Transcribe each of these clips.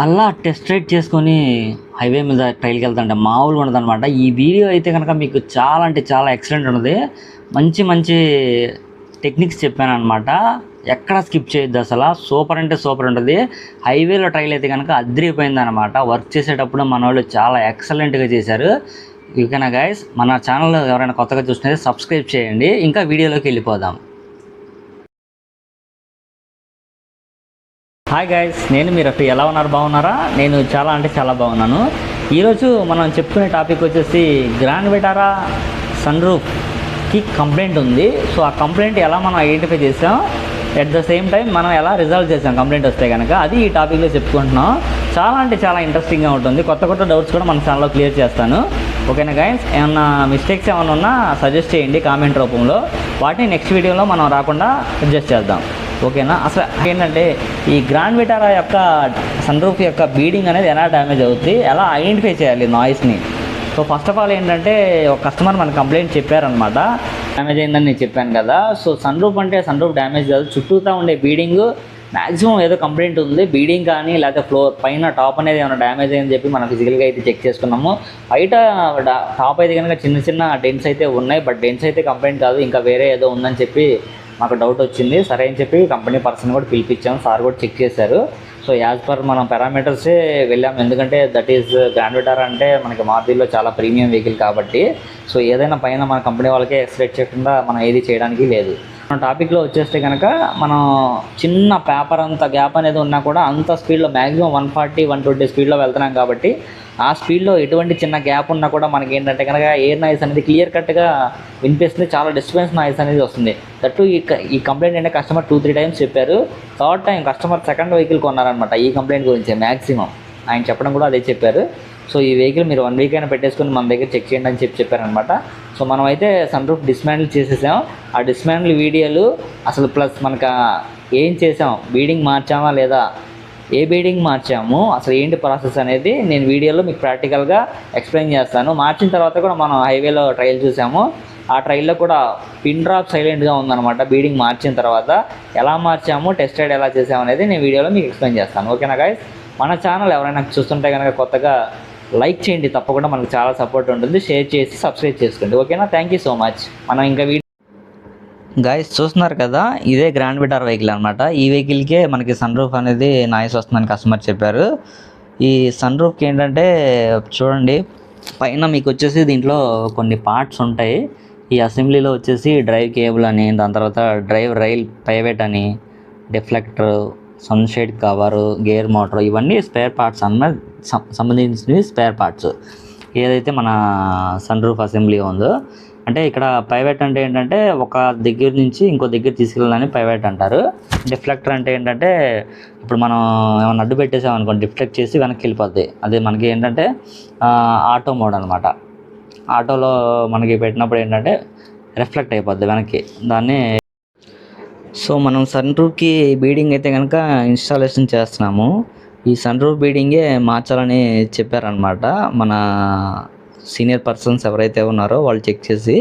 అలా test ride చేసుకొని highway మీద ట్రైల్కి వెళ్తుంటే మామూలుగా ఉండదన్నమాట. ఈ వీడియో అయితే కనుక మీకు చాలా అంటే చాలా ఎక్సలెంట్ ఉన్నది. మంచి మంచి టెక్నిక్స్ చెప్పాను అనమాట. ఎక్కడ స్కిప్ చేయొద్దు, అసలు సూపర్ అంటే సూపర్ ఉంటుంది. హైవేలో ట్రైల్ అయితే కనుక అదిరిపోయింది అనమాట. వర్క్ చేసేటప్పుడు మన వాళ్ళు చాలా ఎక్సలెంట్గా చేశారు. ఓకేనా గైస్, మన ఛానల్ ఎవరైనా కొత్తగా చూసినది సబ్స్క్రైబ్ చేయండి. ఇంకా వీడియోలోకి వెళ్ళిపోదాం. హాయ్ గైస్, నేను మీ రఫీ. ఎలా ఉన్నారు? బాగున్నారా? నేను చాలా అంటే చాలా బాగున్నాను. ఈరోజు మనం చెప్పుకునే టాపిక్ వచ్చేసి గ్రాండ్ విటారా సన్ రూఫ్కి కంప్లైంట్ ఉంది. సో ఆ కంప్లైంట్ ఎలా మనం ఐడెంటిఫై చేసాం, ఎట్ ద సేమ్ టైం మనం ఎలా రిజాల్వ్ చేసాం కంప్లైంట్ వస్తే కనుక, అది ఈ టాపిక్లో చెప్పుకుంటున్నాం. చాలా అంటే చాలా ఇంట్రెస్టింగ్గా ఉంటుంది. కొత్త కొత్త డౌట్స్ కూడా మన ఛానల్లో క్లియర్ చేస్తాను. ఓకేనా గైస్, ఏమన్నా మిస్టేక్స్ ఏమైనా ఉన్నా సజెస్ట్ చేయండి కామెంట్ రూపంలో. వాటిని నెక్స్ట్ వీడియోలో మనం రాకుండా అడ్జస్ట్ చేద్దాం. ఓకేనా? అసలు ఏంటంటే ఈ గ్రాండ్ విటారా యొక్క సన్ రూఫ్ యొక్క బీడింగ్ అనేది ఎలా డ్యామేజ్ అవుతుంది, ఎలా ఐడెంటిఫై చేయాలి నాయిస్ని. సో ఫస్ట్ ఆఫ్ ఆల్ ఏంటంటే, ఒక కస్టమర్ మన కంప్లైంట్ చెప్పారనమాట, డ్యామేజ్ అయిందని నేను చెప్పాను కదా. సో సన్ రూఫ్ అంటే సన్ రూఫ్ డ్యామేజ్ కాదు, చుట్టూతా ఉండే బీడింగ్ మ్యాక్సిమం ఏదో కంప్లైంట్ ఉంది. బీడింగ్ కానీ లేకపోతే ఫ్లోర్ పైన టాప్ అనేది ఏమైనా డ్యామేజ్ అయ్యని చెప్పి మనం ఫిజికల్గా అయితే చెక్ చేసుకున్నాము. బయట టాప్ అయితే కనుక చిన్న చిన్న డెంట్స్ అయితే ఉన్నాయి, బట్ డెంట్స్ అయితే కంప్లైంట్ కాదు, ఇంకా వేరే ఏదో ఉందని చెప్పి మాకు డౌట్ వచ్చింది. సరే అని చెప్పి కంపెనీ పర్సన్ కూడా పిలిపించాము, సార్ కూడా చెక్ చేశారు. సో యాజ్ పర్ మనం పారామీటర్సే వెళ్ళాము, ఎందుకంటే దట్ ఈస్ గ్రాండ్ విటారా అంటే మనకి మారుతిలో చాలా ప్రీమియం వెహికల్ కాబట్టి. సో ఏదైనా పైన మన కంపెనీ వాళ్ళకే ఎక్స్పెక్ట్ చేయకుండా మనం ఏది చేయడానికి లేదు. మన టాపిక్లో వచ్చేస్తే కనుక, మనం చిన్న పేపర్ అంత గ్యాప్ అనేది ఉన్నా కూడా అంత స్పీడ్లో మ్యాక్సిమం 140, 120 స్పీడ్లో వెళ్తున్నాం కాబట్టి, ఆ స్పీడ్లో ఎటువంటి చిన్న గ్యాప్ ఉన్నా కూడా మనకి ఏంటంటే కనుక ఎయిర్ నాయిస్ అనేది క్లియర్ కట్గా వినిపిస్తుంది, చాలా డిస్టర్బెన్స్ నాయిస్ అనేది వస్తుంది. దట్టు ఈ కంప్లైంట్ అంటే కస్టమర్ 2-3 టైమ్స్ చెప్పారు. Third time customer second vehicle కొన్నారనమాట ఈ కంప్లైంట్ గురించి. మ్యాక్సిమం ఆయన చెప్పడం కూడా అదే చెప్పారు. సో ఈ వెహికల్ మీరు 1 వీక్ అయినా పెట్టేసుకుని మన దగ్గర చెక్ చేయండి అని చెప్పారనమాట. సో మనం అయితే సన్ రూఫ్ డిస్మాండిల్ చేసేసాం. ఆ డిస్మాండిల్ వీడియోలు అసలు ప్లస్ మనకు ఏం చేసాం, బీడింగ్ మార్చామా లేదా, ఏ బీడింగ్ మార్చాము, అసలు ఏంటి ప్రాసెస్ అనేది నేను వీడియోలో మీకు ప్రాక్టికల్గా ఎక్స్ప్లెయిన్ చేస్తాను. మార్చిన తర్వాత కూడా మనం హైవేలో ట్రయల్ చూసాము. ఆ ట్రయల్లో కూడా పిన్ డ్రాప్ సైలెంట్గా ఉందన్నమాట. బీడింగ్ మార్చిన తర్వాత ఎలా మార్చాము, టెస్ట్ రైడ్ ఎలా చేసాము అనేది నేను వీడియోలో మీకు ఎక్స్ప్లెయిన్ చేస్తాను. ఓకేనా గైస్, మన ఛానల్ ఎవరైనా చూస్తుంటే కనుక కొత్తగా లైక్ చేయండి, తప్పకుండా మనకు చాలా సపోర్ట్ ఉంటుంది. షేర్ చేసి సబ్స్క్రైబ్ చేసుకోండి. ఓకేనా? Thank you so much. మనం ఇంకా గైస్ చూస్తున్నారు కదా, ఇదే గ్రాండ్ విటారా వెహికల్ అనమాట. ఈ వెహికల్కే మనకి సన్ రూఫ్ అనేది నాయిస్ వస్తుందని కస్టమర్ చెప్పారు. ఈ సన్ రూఫ్కి ఏంటంటే చూడండి, పైన మీకు వచ్చేసి దీంట్లో కొన్ని పార్ట్స్ ఉంటాయి. ఈ అసెంబ్లీలో వచ్చేసి డ్రైవ్ కేబుల్ అని, దాని తర్వాత డ్రైవ్ రైల్ పైవెట్ అని, డిఫ్లెక్టర్, సన్షేడ్ కవరు, గేర్ మోటార్, ఇవన్నీ స్పేర్ పార్ట్స్ అన్నమాట, సంబంధించినవి స్పేర్ పార్ట్స్. ఏదైతే మన సన్ రూఫ్ అసెంబ్లీ ఉందో, అంటే ఇక్కడ పైవెట్ అంటే ఏంటంటే ఒక దగ్గర నుంచి ఇంకో దగ్గర తీసుకెళ్ళాలని పైవెట్ అంటారు. డిఫ్లెక్టర్ అంటే ఏంటంటే, ఇప్పుడు మనం ఏమైనా అడ్డు పెట్టేసాం అనుకోండి, డిఫ్లెక్ట్ చేసి వెనక్కి వెళ్ళిపోద్ది. అదే మనకి ఏంటంటే ఆటో మోడ్ అనమాట. ఆటోలో మనకి పెట్టినప్పుడు ఏంటంటే రిఫ్లెక్ట్ అయిపోద్ది వెనక్కి, దాన్ని. సో మనం సన్ రూఫ్కి బీడింగ్ అయితే కనుక ఇన్స్టాలేషన్ చేస్తున్నాము. ఈ సన్ రూఫ్ బీడింగే మార్చాలని చెప్పారనమాట మన సీనియర్ పర్సన్స్ ఎవరైతే ఉన్నారో వాళ్ళు చెక్ చేసి.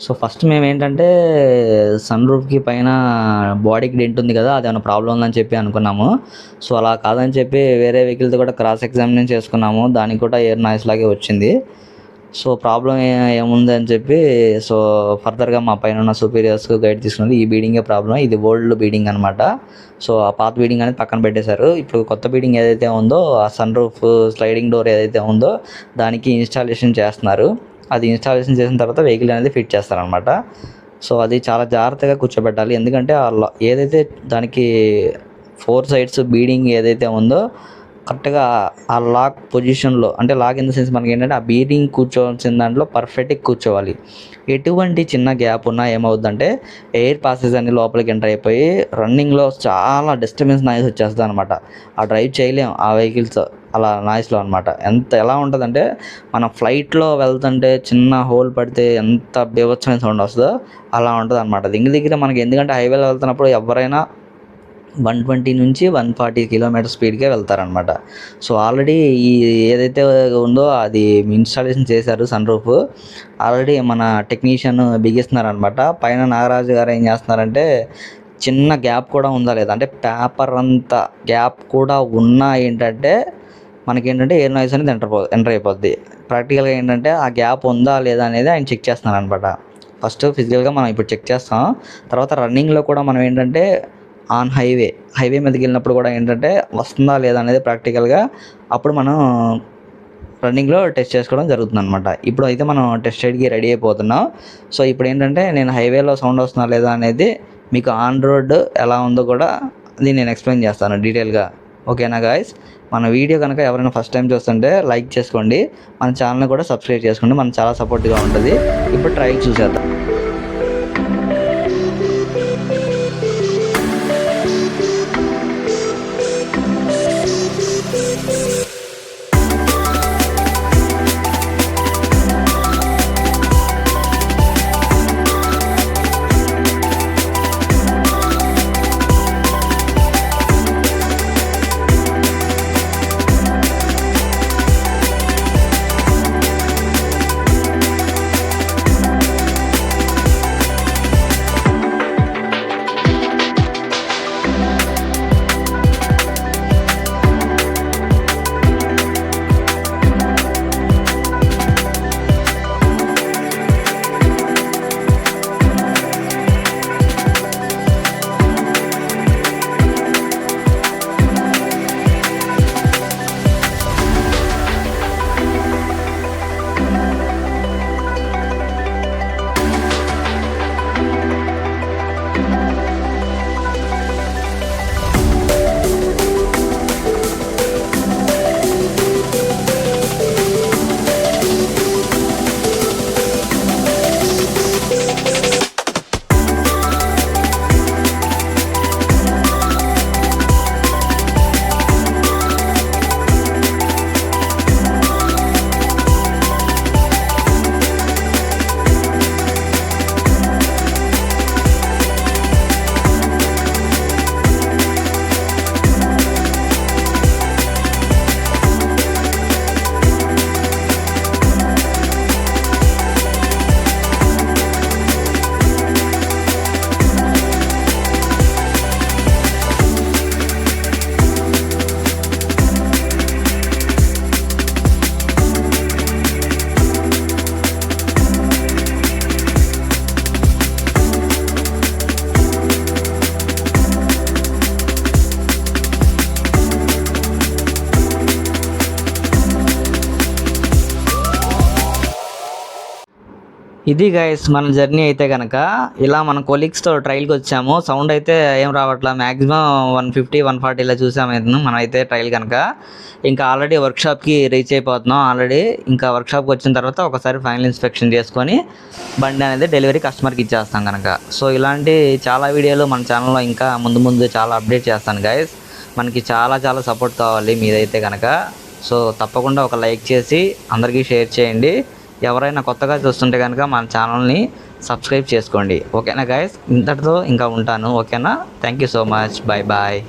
సో ఫస్ట్ మేము ఏంటంటే సన్ రూఫ్కి పైన బాడీకి డెంట్ ఉంది కదా, అది ఏమైనా ప్రాబ్లం ఉందని చెప్పి అనుకున్నాము. సో అలా కాదని చెప్పి వేరే వెహికల్తో కూడా క్రాస్ ఎగ్జామినేషన్ చేసుకున్నాము, దానికి కూడా ఎయిర్ నాయిస్ లాగే వచ్చింది. సో ప్రాబ్లం ఏముంది అని చెప్పి, సో ఫర్దర్గా మా పైన ఉన్న సూపీరియర్స్ గైడ్ తీసుకున్నది ఈ బీడింగే ప్రాబ్లం, ఇది ఓల్డ్ బీడింగ్ అనమాట. సో ఆ పాత బీడింగ్ అనేది పక్కన పెట్టేశారు. ఇప్పుడు కొత్త బీడింగ్ ఏదైతే ఉందో, ఆ సన్ రూఫ్ స్లైడింగ్ డోర్ ఏదైతే ఉందో దానికి ఇన్స్టాలేషన్ చేస్తున్నారు. అది ఇన్స్టాలేషన్ చేసిన తర్వాత వెహికల్ అనేది ఫిట్ చేస్తారనమాట. సో అది చాలా జాగ్రత్తగా కూర్చోబెట్టాలి, ఎందుకంటే ఏదైతే దానికి 4 సైడ్స్ బీడింగ్ ఏదైతే ఉందో కరెక్ట్గా ఆ లాక్ పొజిషన్లో, అంటే లాక్ ఇన్ ద సెన్స్ మనకి ఏంటంటే ఆ బీడింగ్ కూర్చోవాల్సిన దాంట్లో పర్ఫెక్ట్గా కూర్చోవాలి. ఎటువంటి చిన్న గ్యాప్ ఉన్నా ఏమవుద్దంటే ఎయిర్ పాసెస్ అన్ని లోపలికి ఎంటర్ అయిపోయి రన్నింగ్లో చాలా డిస్టర్బెన్స్ నాయిస్ వచ్చేస్తుంది అనమాట. ఆ డ్రైవ్ చేయలేం ఆ వెహికల్స్ అలా నాయిస్లో అనమాట. ఎలా ఉంటుందంటే, మనం ఫ్లైట్లో వెళ్తుంటే చిన్న హోల్ పడితే ఎంత బీభత్సమైన సౌండ్ వస్తుందో అలా ఉంటుంది అనమాట. దగ్గర మనకి, ఎందుకంటే హైవేలో వెళ్తున్నప్పుడు ఎవరైనా 120 నుంచి 140 కిలోమీటర్ స్పీడ్కే వెళ్తారనమాట. సో ఆల్రెడీ ఈ ఏదైతే ఉందో అది ఇన్స్టాలేషన్ చేశారు సన్ రూఫ్. ఆల్రెడీ మన టెక్నీషియన్ బిగిస్తున్నారనమాట. పైన నాగరాజు గారు ఏం చేస్తున్నారంటే చిన్న గ్యాప్ కూడా ఉందా లేదా, అంటే పేపర్ అంత గ్యాప్ కూడా ఉన్నా ఏంటంటే మనకేంటంటే ఎయిర్ నాయిస్ అనేది ఎంటర్ అయిపోద్ది. ప్రాక్టికల్గా ఏంటంటే ఆ గ్యాప్ ఉందా లేదా అనేది ఆయన చెక్ చేస్తున్నారు అనమాట. ఫస్ట్ ఫిజికల్గా మనం ఇప్పుడు చెక్ చేస్తాం, తర్వాత రన్నింగ్లో కూడా మనం ఏంటంటే ఆన్ హైవే మీదకి వెళ్ళినప్పుడు కూడా ఏంటంటే వస్తుందా లేదా అనేది ప్రాక్టికల్గా అప్పుడు మనం రన్నింగ్లో టెస్ట్ చేసుకోవడం జరుగుతుంది అనమాట. ఇప్పుడు అయితే మనం టెస్ట్ రైడ్కి రెడీ అయిపోతున్నాం. సో ఇప్పుడు ఏంటంటే నేను హైవేలో సౌండ్ వస్తుందా లేదా అనేది మీకు ఆన్ రోడ్ ఎలా ఉందో కూడా అది నేను ఎక్స్ప్లెయిన్ చేస్తాను డీటెయిల్గా. ఓకేనా గాయస్? మన వీడియో కనుక ఎవరైనా ఫస్ట్ టైం చూస్తుంటే లైక్ చేసుకోండి, మన ఛానల్ని కూడా సబ్స్క్రైబ్ చేసుకోండి, మనకు చాలా సపోర్ట్గా ఉంటుంది. ఇప్పుడు ట్రయల్ చూసేద్దాం. ఇది గైస్ మన జర్నీ అయితే కనుక ఇలా మన కొలీగ్స్తో ట్రైల్కి వచ్చాము. సౌండ్ అయితే ఏం రావట్లా, మ్యాక్సిమం 150 140 ఇలా చూసాము మనం అయితే ట్రైల్ కనుక. ఇంకా ఆల్రెడీ వర్క్షాప్కి రీచ్ అయిపోతున్నాం ఆల్రెడీ. ఇంకా వర్క్షాప్కి వచ్చిన తర్వాత ఒకసారి ఫైనల్ ఇన్స్పెక్షన్ చేసుకొని బండి అనేది డెలివరీ కస్టమర్కి ఇచ్చేస్తాం కనుక. సో ఇలాంటి చాలా వీడియోలు మన ఛానల్లో ఇంకా ముందు చాలా అప్డేట్ చేస్తాను గైస్. మనకి చాలా సపోర్ట్ కావాలి మీదైతే కనుక. సో తప్పకుండా ఒక లైక్ చేసి అందరికీ షేర్ చేయండి. ఎవరైనా కొత్తగా చూస్తుంటే కనుక మన ఛానల్ని సబ్స్క్రైబ్ చేసుకోండి. ఓకేనా గైస్? ఇంతటితో ఇంకా ఉంటాను. ఓకేనా? Thank you so much. Bye.